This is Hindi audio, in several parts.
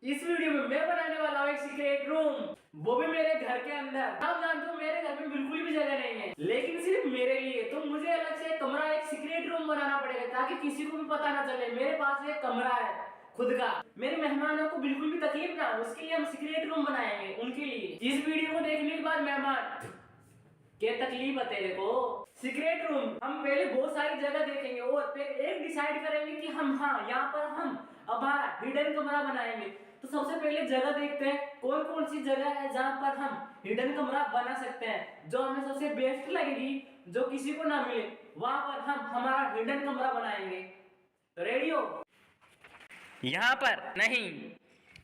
इस वीडियो में मैं बनाने वाला हूँ एक सीक्रेट रूम, वो भी मेरे घर के अंदर। आप जानते हो मेरे घर में बिल्कुल भी जगह नहीं है, लेकिन सिर्फ मेरे लिए। तो मुझे अलग से कमरा, एक सीक्रेट रूम बनाना पड़ेगा ताकि किसी को भी पता ना चले मेरे पास एक कमरा है खुद का। मेरे मेहमानों को बिल्कुल भी तकलीफ ना हो, उसके लिए हम सीक्रेट रूम बनाएंगे उनके लिए। इस वीडियो को देखने के बाद मेहमान क्या तकलीफ है तेरे को। सीक्रेट रूम हम पहले बहुत सारी जगह देखेंगे और फिर एक डिसाइड करेंगे कि हम यहाँ पर हम हमारा हिडन कमरा बनाएंगे। तो सबसे पहले जगह देखते हैं कौन कौन सी जगह है जहाँ पर हम हिडन कमरा बना सकते हैं, जो हमें सबसे बेस्ट लगेगी, जो किसी को ना मिले, वहां पर हम हमारा हिडन कमरा बनाएंगे। तो रेडी हो? यहाँ पर नहीं,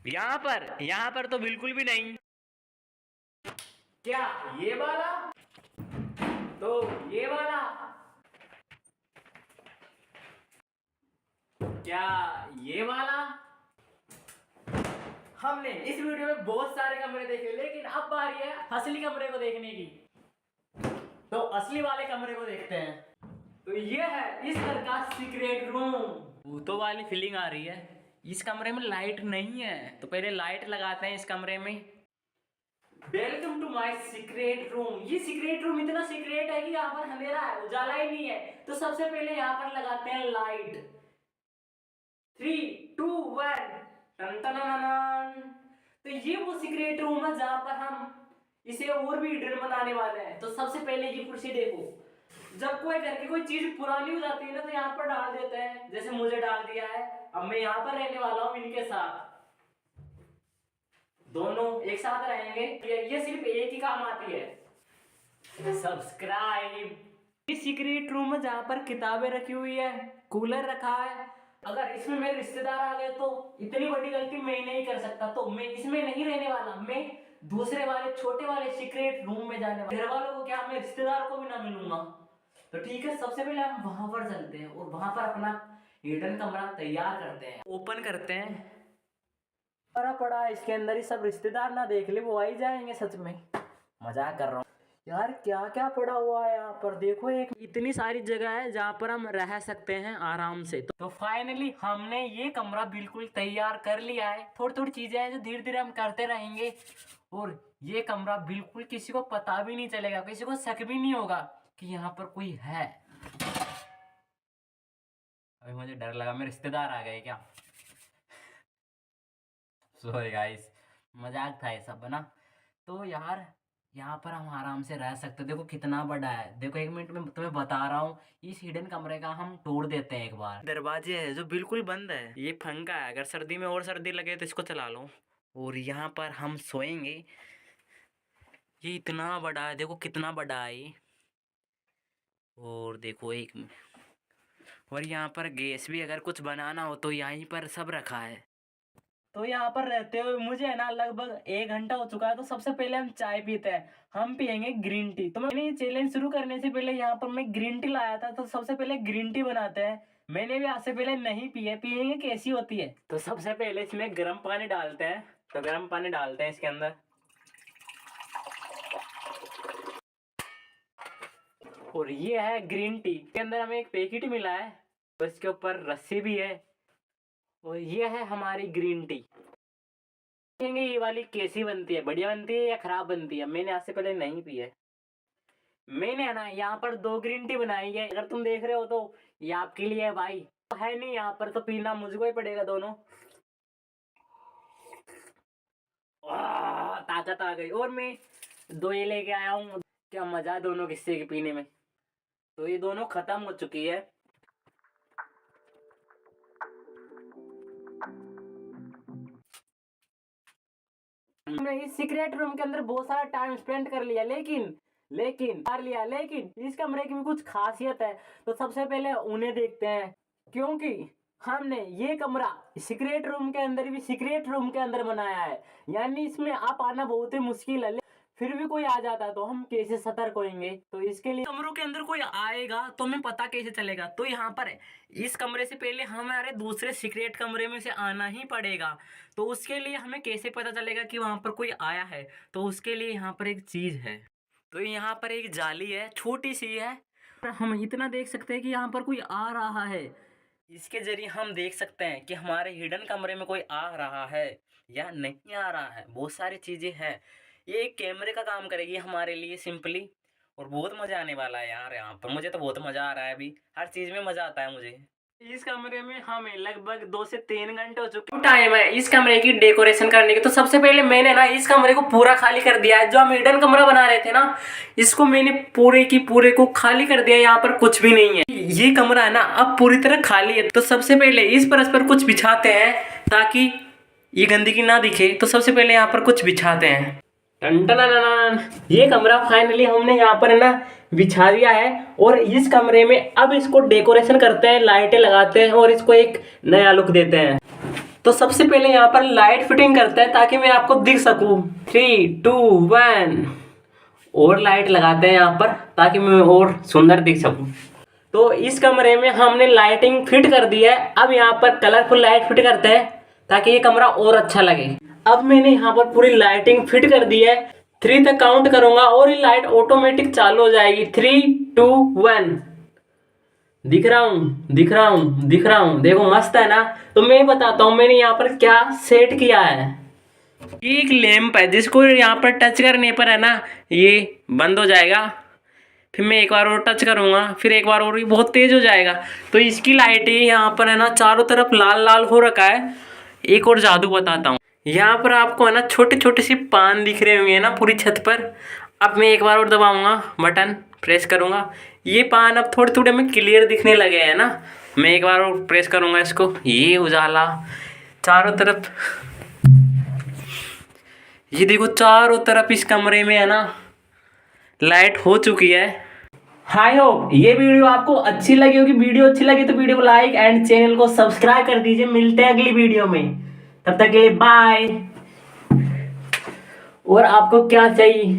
यहाँ पर तो बिल्कुल भी नहीं। क्या ये वाला? तो ये वाला? क्या ये वाला? हमने इस वीडियो में बहुत सारे कमरे देखे, लेकिन अब बारी है असली कमरे को देखने की। तो असली वाले कमरे को देखते हैं। तो ये है इस घर का सीक्रेट रूम। भूतों वाली फीलिंग आ रही है। इस कमरे में लाइट नहीं है, तो पहले लाइट लगाते हैं इस कमरे में। Welcome to my secret room. ये सीक्रेट रूम इतना सीक्रेट है कि यहाँ पर अंधेरा है, उजाला ही नहीं है। तो सबसे पहले यहाँ पर लगाते हैं लाइट। 3, 2, 1 ton ton ton. तो ये वो सीक्रेट रूम है जहाँ पर हम इसे और भी हिडन बनाने वाले हैं। तो सबसे पहले ये कुर्सी देखो, जब कोई घर की कोई चीज पुरानी हो जाती है ना, तो यहाँ पर डाल देते हैं, जैसे मुझे डाल दिया है। अब मैं यहाँ पर रहने वाला हूँ इनके साथ, दोनों एक साथ रहेंगे। ये सिर्फ एक ही काम आती है, सब्सक्राइब। इस सीक्रेट रूम में जहाँ पर किताबें रखी हुई है, कूलर रखा है। अगर इसमें मेरे रिश्तेदार आ गए तो इतनी बड़ी गलती मैं नहीं कर सकता, तो मैं इसमें नहीं रहने वाला। मैं दूसरे वाले छोटे वाले सीक्रेट रूम में जाने वाला। घर वालों को क्या, मैं रिश्तेदार को भी ना मिलूंगा। तो ठीक है, सबसे पहले हम वहां पर चलते हैं और वहां पर अपना हिडन कमरा तैयार करते हैं, ओपन करते हैं। पड़ा पड़ा है इसके अंदर ही, सब रिश्तेदार ना देख ले, वो आ ही जाएंगे। सच में मजाक कर रहा हूँ यार। क्या क्या पड़ा हुआ है यहाँ पर, देखो। एक इतनी सारी जगह है जहाँ पर हम रह सकते हैं आराम से। तो फाइनली हमने ये कमरा बिल्कुल तैयार कर लिया है। थोड़ी थोड़ी चीजें हैं जो धीरे धीरे हम करते रहेंगे, और ये कमरा बिल्कुल किसी को पता भी नहीं चलेगा, किसी को शक भी नहीं होगा कि यहाँ पर कोई है। अभी मुझे डर लगा मेरे रिश्तेदार आ गए क्या। सॉरी गाइस, मजाक था ये सब ना। तो यार यहाँ पर हम आराम से रह सकते हैं। देखो कितना बड़ा है, देखो 1 मिनट में तुम्हें बता रहा हूँ। इस हिडन कमरे का हम तोड़ देते हैं एक बार। दरवाजे है जो बिल्कुल बंद है, ये पंखा है, अगर सर्दी में और सर्दी लगे तो इसको चला लो। और यहाँ पर हम सोएंगे। ये इतना बड़ा है, देखो कितना बड़ा है ये। और देखो और यहाँ पर गैस भी अगर कुछ बनाना हो तो यहीं पर सब रखा है। तो यहाँ पर रहते हुए मुझे है ना लगभग 1 घंटा हो चुका है। तो सबसे पहले हम चाय पीते हैं, हम पियेंगे ग्रीन टी। तो मैंने ये चैलेंज शुरू करने से पहले यहाँ पर मैं ग्रीन टी लाया था। तो सबसे पहले ग्रीन टी बनाते हैं। मैंने भी आज से पहले नहीं पी है, पियेंगे कैसी होती है। तो सबसे पहले इसमें गर्म पानी डालते हैं। तो गर्म पानी डालते हैं इसके अंदर, और ये है ग्रीन टी। के अंदर हमें एक पैकेट मिला है, तो इसके ऊपर रस्सी भी है। और ये है हमारी ग्रीन टी। देखेंगे ये वाली कैसी बनती है, बढ़िया बनती है या खराब बनती है। मैंने आज से पहले नहीं पी है। मैंने है ना यहाँ पर 2 ग्रीन टी बनाई है, अगर तुम देख रहे हो तो ये आपके लिए है भाई। है नहीं यहाँ पर तो पीना मुझको ही पड़ेगा दोनों। ताकत आ गई। और मैं 2 ये लेके आया हूँ, क्या मजा है दोनों किस्से के पीने में। तो ये दोनों खत्म हो चुकी है। हमने इस सीक्रेट रूम के अंदर बहुत सारा टाइम स्पेंड कर लिया, लेकिन इस कमरे की भी कुछ खासियत है। तो सबसे पहले उन्हें देखते हैं, क्योंकि हमने ये कमरा सीक्रेट रूम के अंदर भी सीक्रेट रूम के अंदर बनाया है। यानी इसमें आप आना बहुत ही मुश्किल है, फिर भी कोई आ जाता है तो हम कैसे सतर्क होंगे। तो इसके लिए कमरों के अंदर कोई आएगा तो हमें पता कैसे चलेगा। तो यहाँ पर इस कमरे से पहले हमारे दूसरे सीक्रेट कमरे में से आना ही पड़ेगा। तो उसके लिए हमें कैसे पता चलेगा कि वहां पर कोई आया है। तो उसके लिए यहाँ पर एक चीज है। तो यहाँ पर एक जाली है, छोटी सी है। हम इतना देख सकते हैं कि यहाँ पर कोई आ रहा है। इसके जरिए हम देख सकते हैं कि हमारे हिडन कमरे में कोई आ रहा है या नहीं आ रहा है। बहुत सारी चीज़ें हैं, ये एक कैमरे का काम करेगी हमारे लिए सिंपली। और बहुत मज़ा आने वाला है यार यहाँ पर। मुझे तो बहुत मज़ा आ रहा है, अभी हर चीज़ में मज़ा आता है मुझे। इस कमरे में हमें लगभग 2 से 3 घंटे हो चुके टाइम है इस कमरे की डेकोरेशन करने की। तो सबसे पहले मैंने ना इस कमरे को पूरा खाली कर दिया है। जो हम हिडन कमरा बना रहे थे ना, इसको मैंने पूरे की पूरे को खाली कर दिया। यहाँ पर कुछ भी नहीं है, ये कमरा है ना अब पूरी तरह खाली है। तो सबसे पहले इस फर्श पर कुछ बिछाते हैं ताकि ये गंदगी ना दिखे। तो सबसे पहले यहाँ पर कुछ बिछाते हैं। टन ये कमरा फाइनली हमने यहाँ पर है ना बिछा दिया है। और इस कमरे में अब इसको डेकोरेशन करते हैं, लाइटें लगाते हैं और इसको एक नया लुक देते हैं। तो सबसे पहले यहाँ पर लाइट फिटिंग करते हैं ताकि मैं आपको दिख सकूं। 3, 2, 1 और लाइट लगाते हैं यहाँ पर ताकि मैं और सुंदर दिख सकूं। तो इस कमरे में हमने लाइटिंग फिट कर दी है। अब यहाँ पर कलरफुल लाइट फिट करते हैं ताकि ये कमरा और अच्छा लगे। अब मैंने यहाँ पर पूरी लाइटिंग फिट कर दी है। 3 तक काउंट करूंगा और ये लाइट ऑटोमेटिक चालू हो जाएगी। 3, 2, 1। दिख रहा हूँ। देखो मस्त है ना। तो मैं बताता हूँ मैंने यहाँ पर क्या सेट किया है। ये एक लैंप है जिसको यहाँ पर टच करने पर है ना ये बंद हो जाएगा। फिर मैं एक बार और टच करूँगा, फिर एक बार और, ये बहुत तेज़ हो जाएगा। तो इसकी लाइट यहाँ पर है ना चारों तरफ लाल लाल हो रखा है। एक और जादू बताता हूँ। यहाँ पर आपको है ना छोटे छोटे से पान दिख रहे होंगे ना पूरी छत पर। अब मैं एक बार और दबाऊंगा, बटन प्रेस करूँगा, ये पान अब थोड़े थोड़े में क्लियर दिखने लगे हैं ना। मैं एक बार और प्रेस करूँगा इसको, ये उजाला चारों तरफ। ये देखो चारों तरफ इस कमरे में है ना लाइट हो चुकी है। हाय होप ये वीडियो आपको अच्छी लगी होगी। वीडियो अच्छी लगी तो वीडियो को लाइक एंड चैनल को सब्सक्राइब कर दीजिए। मिलते हैं अगली वीडियो में, तब तक के लिए बाय। और आपको क्या चाहिए?